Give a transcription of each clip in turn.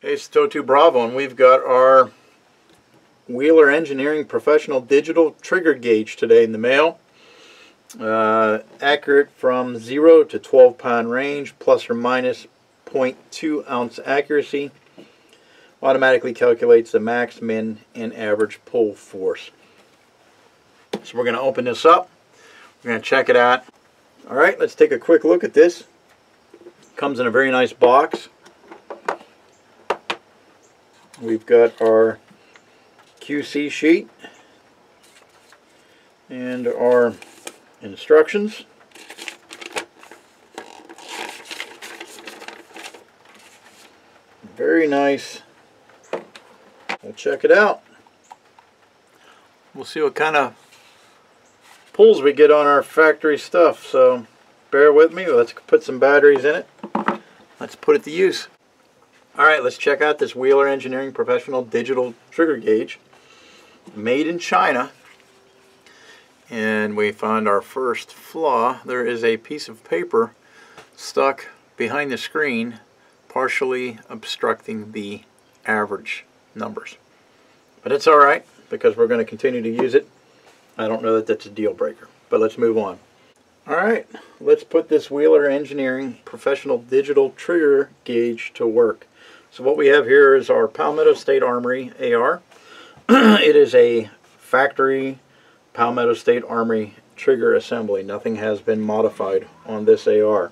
Hey, it's TOW2 Bravo, and we've got our Wheeler Engineering Professional Digital Trigger Gauge today in the mail. Accurate from 0 to 12 pound range, plus or minus 0.2 ounce accuracy. Automatically calculates the max, min, and average pull force. So we're going to open this up. We're going to check it out. Alright, let's take a quick look at this. Comes in a very nice box. We've got our QC sheet and our instructions. Very nice. We'll check it out. We'll see what kind of pulls we get on our factory stuff, so bear with me. Let's put some batteries in it. Let's put it to use. Alright, let's check out this Wheeler Engineering Professional Digital Trigger Gauge. Made in China. And we found our first flaw. There is a piece of paper stuck behind the screen, partially obstructing the average numbers. But it's alright, because we're going to continue to use it. I don't know that that's a deal breaker, but let's move on. Alright, let's put this Wheeler Engineering Professional Digital Trigger Gauge to work. So what we have here is our Palmetto State Armory AR. It is a factory Palmetto State Armory trigger assembly. Nothing has been modified on this AR.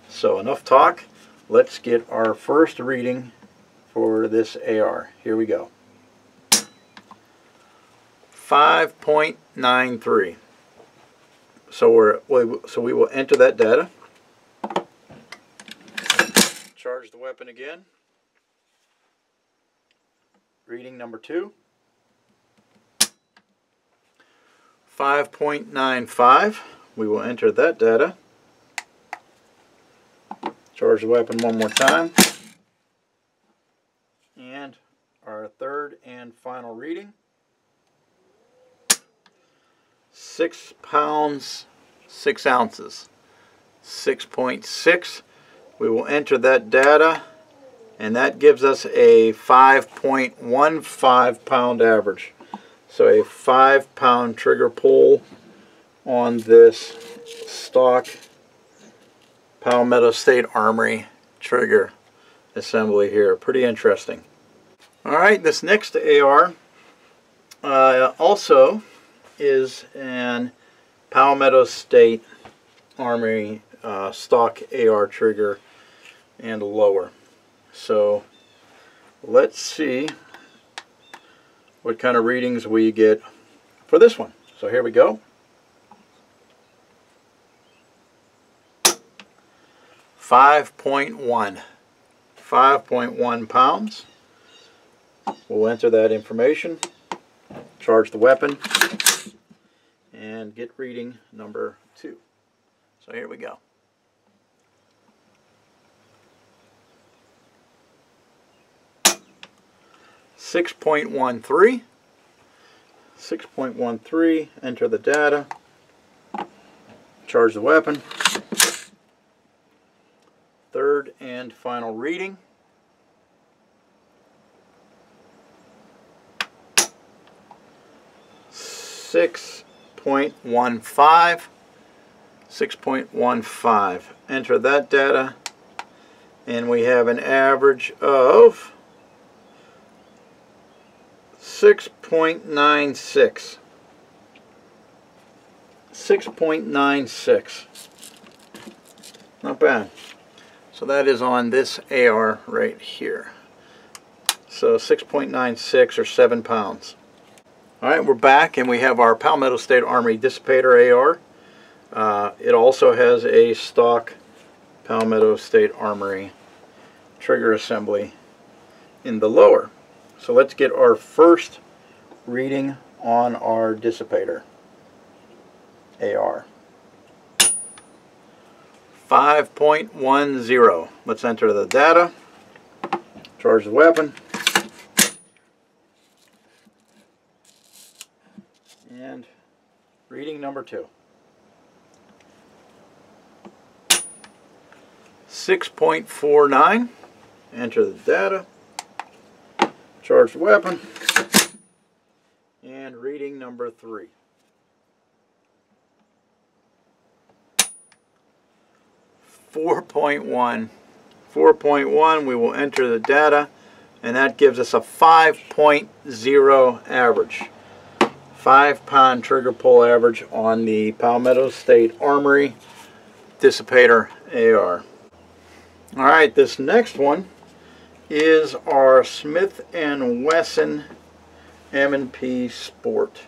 So enough talk. Let's get our first reading for this AR. Here we go. 5.93. So we will enter that data. Charge the weapon again. Reading number 2. 5.95. We will enter that data. Charge the weapon one more time. And our third and final reading. 6 pounds, 6 ounces. 6.6. We will enter that data, and that gives us a 5.15 pound average. So a 5 pound trigger pull on this stock Palmetto State Armory trigger assembly here. Pretty interesting. Alright, this next AR also is an Palmetto State Armory stock AR trigger and lower. So let's see what kind of readings we get for this one. So here we go. 5.1. 5.1 pounds. We'll enter that information, charge the weapon, and get reading number 2. So here we go. 6.13. 6.13. Enter the data. Charge the weapon. Third and final reading. 6.15. 6.15. Enter that data, and we have an average of 6.96. 6.96. Not bad. So that is on this AR right here. So 6.96 or 7 pounds. Alright, we're back, and we have our Palmetto State Armory Dissipator AR. It also has a stock Palmetto State Armory trigger assembly in the lower. So let's get our first reading on our dissipator AR. 5.10. Let's enter the data, charge the weapon, and reading number 2. 6.49. Enter the data, Charge the weapon. And reading number 3. 4.1. 4.1, we will enter the data, and that gives us a 5.0 average. 5-pound trigger pull average on the Palmetto State Armory Dissipator AR. Alright, this next one is our Smith & Wesson M&P Sport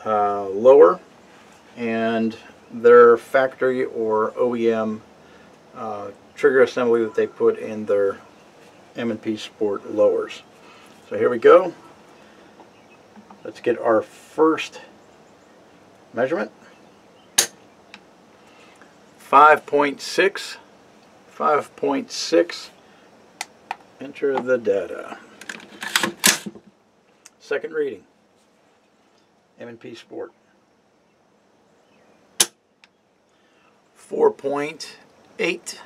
lower, and their factory or OEM trigger assembly that they put in their M&P Sport lowers. So here we go. Let's get our first measurement. 5.6. 5.6. Enter the data. Second reading. M&P Sport. 4.8.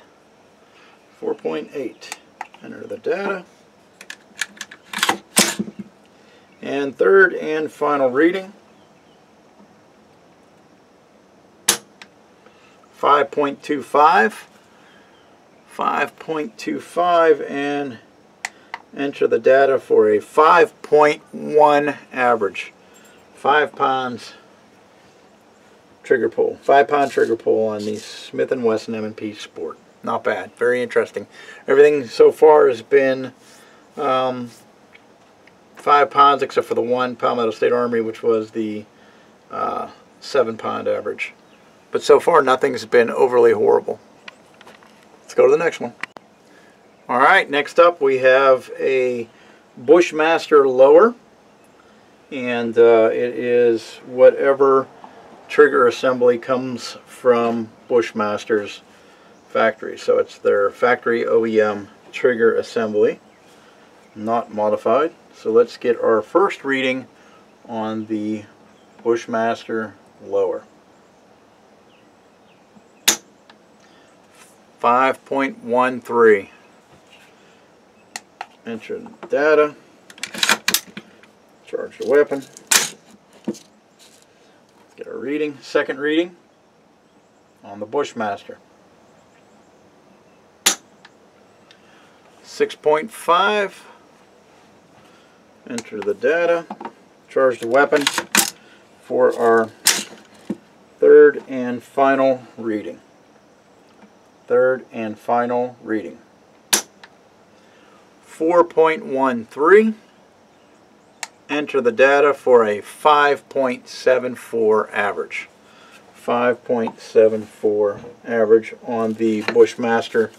4.8. Enter the data. And third and final reading. 5.25. 5.25, and enter the data for a 5.1 average. 5 pounds trigger pull. 5-pound trigger pull on the Smith & Wesson M&P Sport. Not bad. Very interesting. Everything so far has been 5 pounds, except for the one Palmetto State Armory, which was the 7-pound average. But so far, nothing's been overly horrible. Let's go to the next one. Alright, next up we have a Bushmaster lower. And it is whatever trigger assembly comes from Bushmaster's factory. So it's their factory OEM trigger assembly, not modified. So let's get our first reading on the Bushmaster lower. 5.13. Enter the data. Charge the weapon. Let's get our reading. Second reading on the Bushmaster. 6.5. Enter the data. Charge the weapon for our third and final reading. Third and final reading. 4.13. Enter the data for a 5.74 average. 5.74 average on the Bushmaster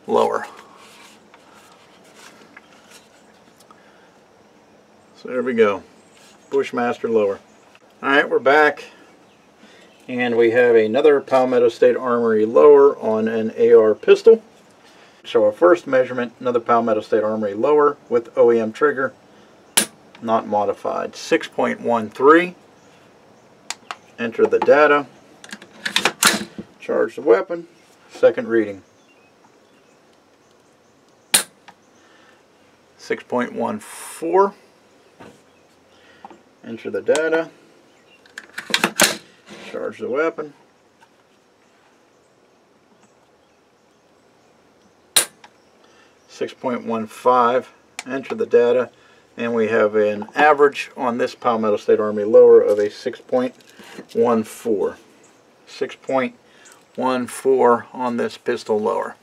lower. So there we go. Bushmaster lower. Alright, we're back. And we have another Palmetto State Armory lower on an AR pistol. So our first measurement, another Palmetto State Armory lower with OEM trigger, not modified. 6.13. Enter the data. Charge the weapon. Second reading. 6.14. Enter the data. Charge the weapon. 6.15. Enter the data, and we have an average on this Palmetto State Armory lower of a 6.14. 6.14 on this pistol lower.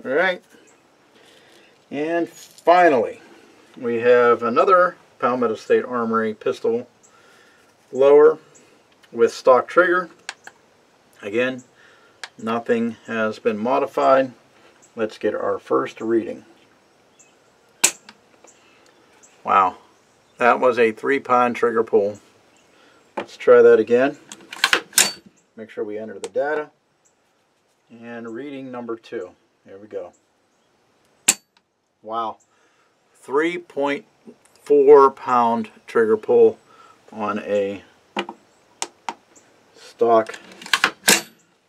Alright. And finally, we have another Palmetto State Armory pistol lower with stock trigger. Again, nothing has been modified. Let's get our first reading. Wow, that was a 3-pound trigger pull. Let's try that again. Make sure we enter the data. And reading number 2. Here we go. Wow, 3.4-pound trigger pull on a stock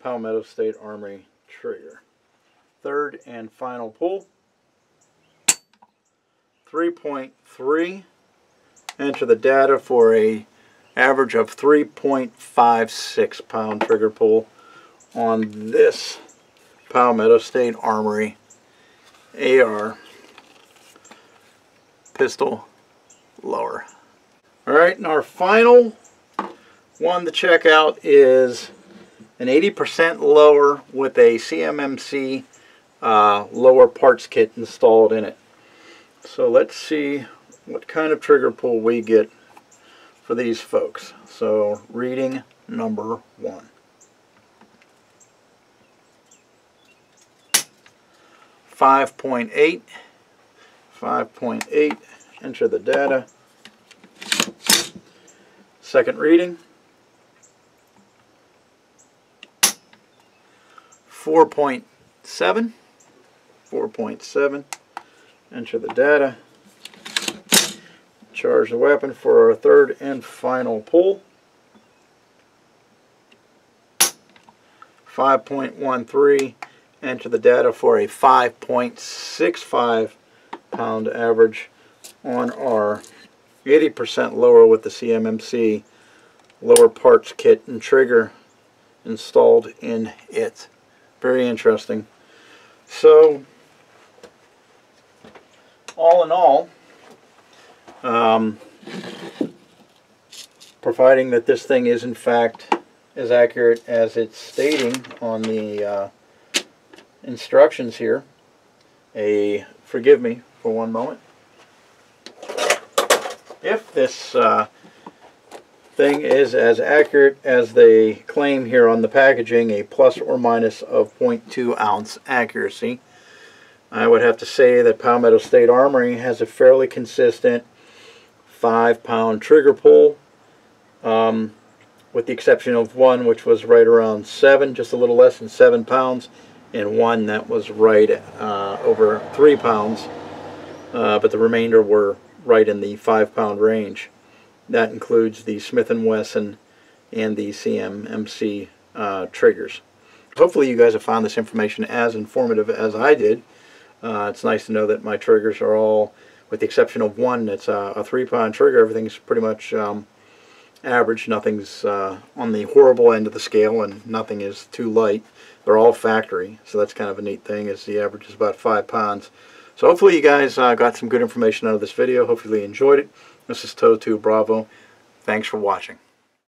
Palmetto State Armory trigger. Third and final pull. 3.3. Enter the data for a average of 3.56 pound trigger pull on this Palmetto State Armory AR pistol lower. Alright, and our final one to check out is an 80% lower with a CMMC lower parts kit installed in it. So let's see what kind of trigger pull we get for these folks. So reading number 1. 5.8. 5.8. Enter the data. Second reading. 4.7. 4.7. Enter the data. Charge the weapon for our third and final pull. 5.13. Enter the data for a 5.65 pound average on our 80% lower with the CMMC lower parts kit and trigger installed in it. Very interesting. So all in all, providing that this thing is in fact as accurate as it's stating on the instructions here, forgive me for one moment. If this thing is as accurate as they claim here on the packaging, a plus or minus of 0.2 ounce accuracy, I would have to say that Palmetto State Armory has a fairly consistent 5-pound trigger pull, with the exception of one which was right around 7, just a little less than 7 pounds, and one that was right over 3 pounds, but the remainder were right in the 5-pound range. That includes the Smith & Wesson and the CMMC triggers. Hopefully you guys have found this information as informative as I did. It's nice to know that my triggers are all, with the exception of one that's a 3-pound trigger, everything's pretty much average. Nothing's on the horrible end of the scale, and nothing is too light. They're all factory, so that's kind of a neat thing, is the average is about 5 pounds. So hopefully you guys got some good information out of this video. Hopefully you enjoyed it. This is Toe2 Bravo. Thanks for watching.